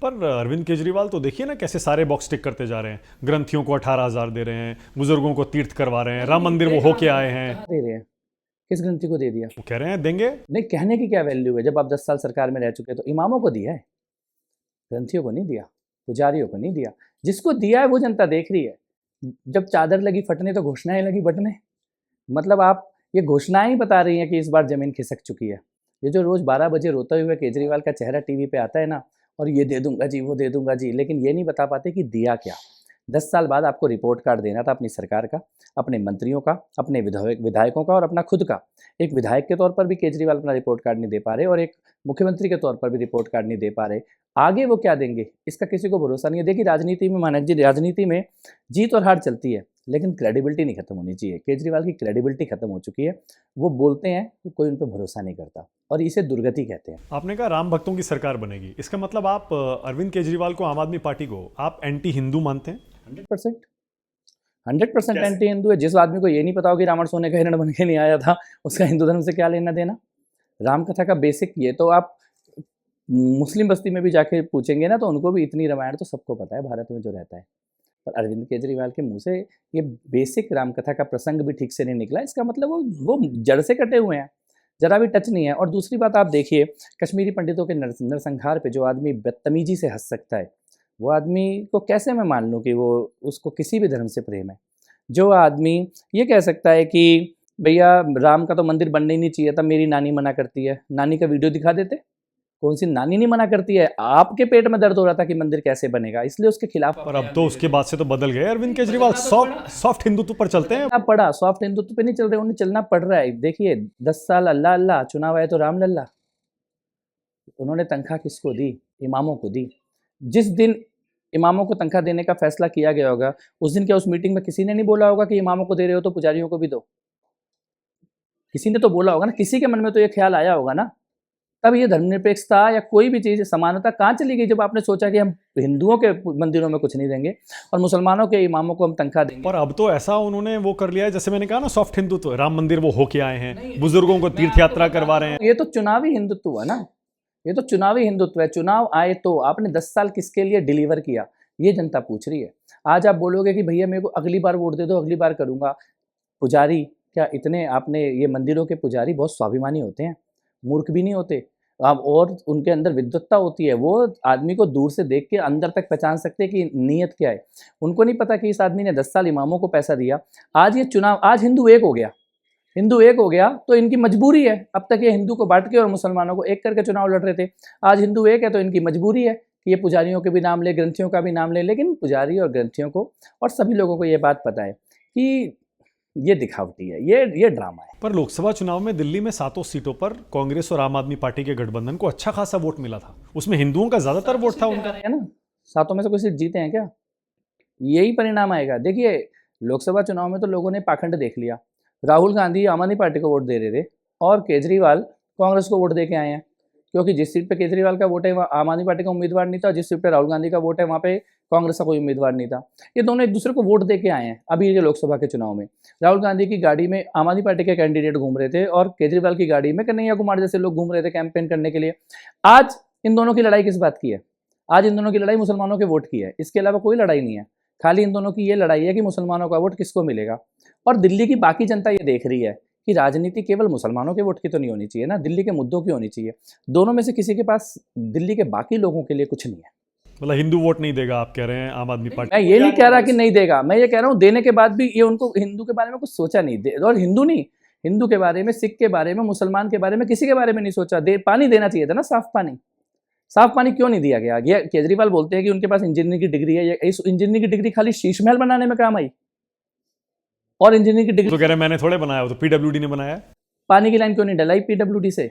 पर अरविंद केजरीवाल तो देखिए ना कैसे सारे बॉक्स टिक करते जा रहे हैं। ग्रंथियों को 18,000 दे रहे हैं, बुजुर्गों को तीर्थ करवा रहे हैं, राम मंदिर वो होके आए हैं। कहाँ दे रहे हैं? किस ग्रंथी को दे दिया? वो कह रहे हैं देंगे। नहीं, कहने की क्या वैल्यू है? जब आप 10 साल सरकार में रह चुके तो इमामों को दिया है, ग्रंथियों को नहीं दिया, पुजारियों को नहीं दिया। जिसको दिया है वो जनता देख रही है। जब चादर लगी फटने तो घोषणाएं लगी बटने। मतलब आप ये घोषणाएं ही बता रही हैं कि इस बार जमीन खिसक चुकी है। ये जो रोज 12 बजे रोते हुए केजरीवाल का चेहरा टीवी पे आता है ना, और ये दे दूंगा जी, वो दे दूंगा जी, लेकिन ये नहीं बता पाते कि दिया क्या। 10 साल बाद आपको रिपोर्ट कार्ड देना था अपनी सरकार का, अपने मंत्रियों का, अपने विधायकों का और अपना खुद का। एक विधायक के तौर पर भी केजरीवाल अपना रिपोर्ट कार्ड नहीं दे पा रहे, और एक मुख्यमंत्री के तौर पर भी रिपोर्ट कार्ड नहीं दे पा रहे। आगे वो क्या देंगे इसका किसी को भरोसा नहीं है। देखिए राजनीति में, मानक जी, राजनीति में जीत और हार चलती है, लेकिन क्रेडिबिलिटी नहीं खत्म होनी चाहिए। केजरीवाल की क्रेडिबिलिटी खत्म हो चुकी है। वो बोलते हैं तो कोई उन पर भरोसा नहीं करता, और इसे दुर्गति कहते हैं। आपने कहा राम भक्तों की सरकार बनेगी, इसका मतलब आप अरविंद केजरीवाल को, आम आदमी पार्टी को आप एंटी हिंदू मानते हैं? 100% 100% एंटी हिंदू है। जिस आदमी को ये नहीं पता हो कि रावण सोने का हिरण बन के नहीं आया था, उसका हिंदू धर्म से क्या लेना देना। राम कथा का बेसिक ये तो आप मुस्लिम बस्ती में भी जाके पूछेंगे ना, तो उनको भी इतनी रामायण तो सबको पता है भारत में जो रहता है। पर अरविंद केजरीवाल के मुंह से ये बेसिक राम कथा का प्रसंग भी ठीक से नहीं निकला। इसका मतलब वो जड़ से कटे हुए हैं, जरा भी टच नहीं है। और दूसरी बात आप देखिए, कश्मीरी पंडितों के नरसंहार पे जो आदमी बदतमीजी से हंस सकता है, वो आदमी को कैसे मैं मान लूँ कि वो, उसको किसी भी धर्म से प्रेम है। जो आदमी ये कह सकता है कि भैया राम का तो मंदिर बनना ही नहीं चाहिए था, मेरी नानी मना करती है, नानी का वीडियो दिखा देते। कौन सी नानी नहीं मना करती है? आपके पेट में दर्द हो रहा था कि मंदिर कैसे बनेगा, इसलिए उसके खिलाफ। पर अब तो उसके बाद से तो बदल गए अरविंद केजरीवाल, सॉफ्ट हिंदुत्व पर चलते हैं। अब पढ़ा, सॉफ्ट हिंदुत्व पे नहीं चल रहे, उन्हें चलना पड़ रहा है। देखिए 10 साल अल्लाह अल्लाह, चुनाव आए तो राम लल्ला। उन्होंने तनख्वाह किसको दी? इमामों को दी। जिस दिन इमामों को तनख्वाह देने का फैसला किया गया होगा, उस दिन क्या उस मीटिंग में किसी ने नहीं बोला होगा कि इमामों को दे रहे हो तो पुजारियों को भी दो? किसी ने तो बोला होगा ना, किसी के मन में तो ये ख्याल आया होगा ना। तब ये धर्मनिरपेक्षता या कोई भी चीज़, समानता कहाँ चली गई जब आपने सोचा कि हम हिंदुओं के मंदिरों में कुछ नहीं देंगे और मुसलमानों के इमामों को हम तनख्वाह देंगे। और अब तो ऐसा उन्होंने वो कर लिया है, जैसे मैंने कहा ना, सॉफ्ट हिंदुत्व, राम मंदिर वो होके आए हैं, बुजुर्गों को तीर्थ यात्रा करवा रहे हैं। ये तो चुनावी हिंदुत्व हुआ ना, ये तो चुनावी हिंदुत्व है। चुनाव आए तो आपने 10 साल किसके लिए डिलीवर किया, ये जनता पूछ रही है। आज आप बोलोगे कि भैया मेरे को अगली बार वोट दे दो, अगली बार करूंगा। पुजारी क्या इतने, आपने ये मंदिरों के पुजारी बहुत स्वाभिमानी होते हैं, मूर्ख भी नहीं होते आप, और उनके अंदर विद्वत्ता होती है। वो आदमी को दूर से देख के अंदर तक पहचान सकते हैं कि नीयत क्या है। उनको नहीं पता कि इस आदमी ने 10 साल इमामों को पैसा दिया। आज ये चुनाव, आज हिंदू एक हो गया, हिंदू एक हो गया तो इनकी मजबूरी है। अब तक ये हिंदू को बांट के और मुसलमानों को एक करके चुनाव लड़ रहे थे। आज हिंदू एक है तो इनकी मजबूरी है कि ये पुजारियों के भी नाम ले, ग्रंथियों का भी नाम ले। लेकिन पुजारी और ग्रंथियों को और सभी लोगों को ये बात पता है कि ये दिखावटी है, ये ड्रामा है। पर लोकसभा चुनाव में दिल्ली में 7 सीटों पर कांग्रेस और आम आदमी पार्टी के गठबंधन को अच्छा खासा वोट मिला था, उसमें हिंदुओं का ज्यादातर वोट था उनका, है ना। 7 में से कोई सीट जीते हैं क्या? यही परिणाम आएगा। देखिए लोकसभा चुनाव में तो लोगों ने पाखंड देख लिया। राहुल गांधी आम आदमी पार्टी को वोट दे रहे थे और केजरीवाल कांग्रेस को वोट दे के आए हैं, क्योंकि जिस सीट पे केजरीवाल का वोट है वहाँ आम आदमी पार्टी का उम्मीदवार नहीं था, जिस सीट पे राहुल गांधी का वोट है वहाँ पे कांग्रेस का कोई उम्मीदवार नहीं था। ये दोनों एक दूसरे को वोट दे के आए हैं। अभी ये लोकसभा के चुनाव में राहुल गांधी की गाड़ी में आम आदमी पार्टी के कैंडिडेट घूम रहे थे और केजरीवाल की गाड़ी में कन्हैया कुमार जैसे लोग घूम रहे थे कैंपेन करने के लिए। आज इन दोनों की लड़ाई किस बात की है? आज इन दोनों की लड़ाई मुसलमानों के वोट की है, इसके अलावा कोई लड़ाई नहीं है। खाली इन दोनों की ये लड़ाई है कि मुसलमानों का वोट किसको मिलेगा। और दिल्ली की बाकी जनता ये देख रही है कि राजनीति केवल मुसलमानों के वोट की तो नहीं होनी चाहिए ना, दिल्ली के मुद्दों की होनी चाहिए। दोनों में से किसी के पास दिल्ली के बाकी लोगों के लिए कुछ नहीं है। मतलब हिंदू वोट नहीं देगा आप कह रहे हैं आम आदमी पार्टी? मैं ये नहीं कह रहा कि नहीं देगा, मैं ये कह रहा हूँ देने के बाद भी ये उनको हिंदू के बारे में कुछ सोचा नहीं। और हिंदू नहीं, हिंदू के बारे में, सिख के बारे में, मुसलमान के बारे में, किसी के बारे में नहीं सोचा। पानी देना चाहिए था ना, साफ पानी। साफ पानी क्यों नहीं दिया गया? ये केजरीवाल बोलते हैं कि उनके पास इंजीनियरिंग की डिग्री है। इस इंजीनियरिंग की डिग्री खाली शीश महल बनाने में काम आई, और इंजीनियरिंग की डिग्री तो कह रहे हैं मैंने थोड़े बनाया, वो तो पीडब्ल्यूडी ने बनाया है। पानी की लाइन क्यों नहीं डलाई पीडब्ल्यूडी से?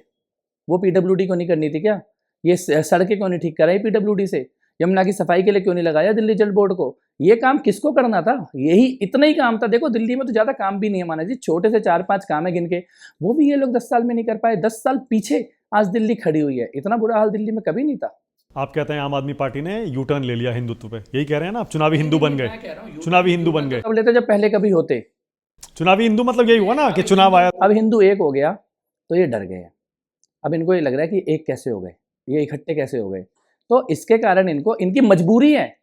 वो पीडब्ल्यूडी को नहीं करनी थी क्या? ये सड़कें क्यों नहीं ठीक कराई पीडब्ल्यूडी से? यमुना की सफाई के लिए क्यों नहीं लगाया दिल्ली जल बोर्ड को? ये काम किसको करना था? यही इतना ही काम था। देखो दिल्ली में तो ज्यादा काम भी नहीं है, माना जी छोटे से 4-5 काम है गिन के, वो भी ये लोग 10 साल में नहीं कर पाए। 10 साल पीछे आज दिल्ली खड़ी हुई है। इतना बुरा हाल दिल्ली में कभी नहीं था। आप कहते हैं आम आदमी पार्टी ने यू टर्न ले लिया हिंदुत्व पे, यही कह रहे हैं ना आप? चुनावी हिंदू बन गए, चुनावी हिंदू बन गए। अब लेते जब पहले कभी होते। चुनावी हिंदू मतलब यही हुआ ना कि चुनाव आया। अब हिंदू एक हो गया तो ये डर गए। अब इनको ये लग रहा है कि एक कैसे हो गए, ये इकट्ठे कैसे हो गए। तो इसके कारण इनको इनकी मजबूरी है